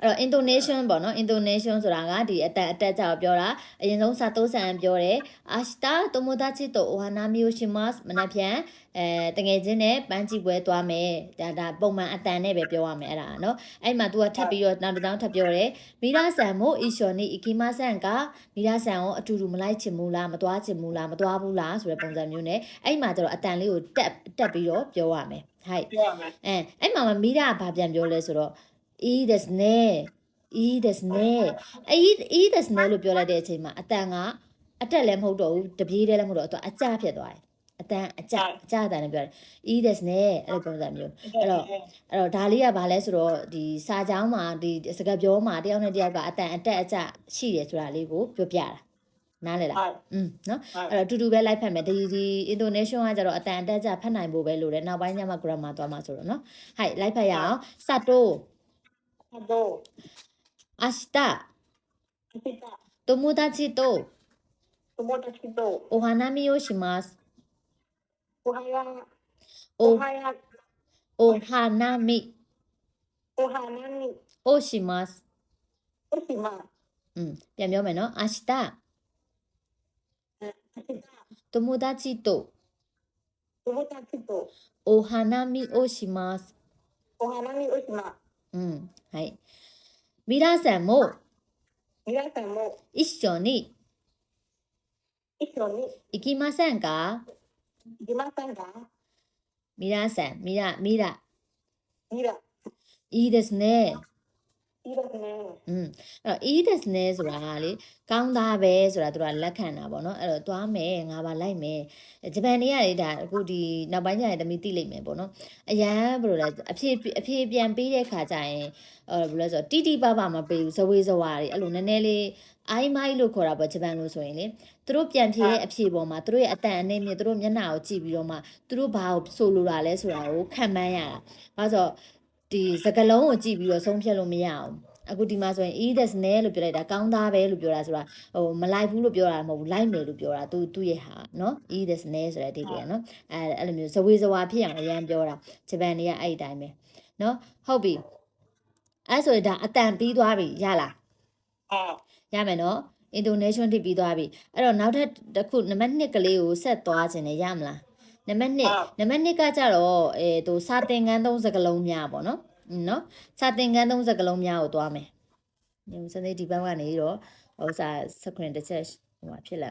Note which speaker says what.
Speaker 1: တော့ intonation ပေါ့နော် intonation ဆိုတာကဒီအတန်အတက်ကြောက်ပြောတာအရင်ဆုံးစာတိုးဆန်ပြောတယ်明日友達とお花見をしますမနက်ဖြန်တကယ်ချင်းနဲ့ပန်းကြည့်ပွဲသွားမယ်ဒါပုံမှန်အတန်နဲ့ပဲပြောရမယ်အဲ့ဒါနော်အဲ့မှာ तू ကထပ်ပြီးတော့နောက်တစ်ကြောင်းထပ်ပြောတယ်မိသားဆန်မို့အီရှော်နီအီကီမဆန်ကမိသားဆန်ကိုအတူတူမလိုက်ချင်ဘူးလားမသွားချင်ဘူးလားမသွားဘူးလားဆိုတဲ့ပုံစံမျိုးနဲ့အဲ့မှာကျတော့အတန်လေးကိုတက်ပြီးတော့ပြောရမယ်ဟိုက်အဲ့မှာမိသားကဘာပြန်ပြောလဲဆိုတော့いいですねいいですねいいですねလို့ပြောလိုက်တဲ့အချိန်မှာအတန်ကအတက်လည်းမဟုတ်တော့ဘူးတပြေးလည်းမဟုတ်တော့သူအကြဖြစ်သွားတယ်အတန်အကြအတန်နဲ့ပြောတယ်いいですねအဲ့လိုပုံစံမျိုးအဲ့တော့ဒါလေးကဘာလဲဆိုတော့ဒီစာကြောင်းမှာဒီစကားပြောမှာတယောက်နဲ့တယောက်ကအတန်အတက်အကြရှိတယ်ဆိုတာလေးကိုပြောပြတာနားလေလားနော်အဲ့တော့တူတူပဲလိုက်ဖတ်မယ်ဒီ intonation ကကျတော့အတန်အတက်ကြဖတ်နိုင်ဖို့ပဲလို့တယ်နောက်ပိုင်းကျမှ grammar သွားမှာဆိုတော့နော်ဟိုက်လိုက်ဖတ်ရအောင်စတိုး明日友達とお花見をしますお花見をしますပြန်ပြောမယ်နော်明日友達とお花見をしますはい皆さんも一緒に行きませんか皆さんミラいいですねအဲ့တော့ いいですねဆိုတာကလေကောင်းသားပဲဆိုတာသူကလက်ခံတာပေါ့နော်အဲ့တော့သွားမယ်ငါပါလိုက်မယ်ဂျပန်တွေကလေဒါအခုဒီနောက်ပိုင်းကျရင်တမီသိလိမ့်မယ်ပေါ့နော်အရန်ဘယ်လိုလဲအဖြေပြန်ပေးတဲ့ခါကျရင်ဘယ်လိုလဲဆိုတော့တိပပမပေးဘူးဇဝေဇဝါတွေအဲ့လိုနည်းနည်းလေးအိုင်းမိုင်းလို့ခေါ်တာပေါ့ဂျပန်လို့ဆိုရင်လေသူတို့ပြန်ဖြေတဲ့အဖြေပေါ်မှာသူတို့ရဲ့အတန်အနေနဲ့သူတို့မျက်နှာကိုကြည့်ပြီးတော့မှသူတို့ဘာကိုဆိုလိုတာလဲဆိုတာကိုခံမှန်းရတာဘာလို့ဆိုတော့ဒီစကလုံးကိုကြည့်ပြီးတော့ဆုံးဖြတ်လို့မရအောင်အခုဒီမှာဆိုရင် e this နဲ့လို့ပြောလိုက်တာကောင်းသားပဲလို့ပြောတာဆိုတာမလိုက်ဘူးလို့ပြောတာမဟုတ်ဘူးလိုက်မယ်လို့ပြောတာသူ့ရဲ့ဟာနော် e this နဲ့ဆိုတဲ့အဓိပ္ပာယ်နော်အဲ့လိုမျိုးဇဝေဇဝါဖြစ်အောင်အရန်ပြောတာဂျပန်တွေကအဲ့ဒီတိုင်းပဲနော်ဟုတ်ပြီအဲ့ဆိုရင်ဒါအတန်ပြီးသွားပြီရလားရမယ်နော် intonation တိပြီးသွားပြီအဲ့တော့နောက်ထပ်တစ်ခုနံပါတ်2ကလေးကိုဆက်သွားခြင်းနဲ့ရမလားနံပါတ်2ကကြတော့သူစာသင်ခန်း3စကားလုံးများပေါ့နော်စာသင်ခန်း3စကားလုံးများကိုသွားမယ်။စနေဒီဘက်ကနေတော့ဥစားစခရင်တစ်ချက်ဟိုမှာဖြစ်လာ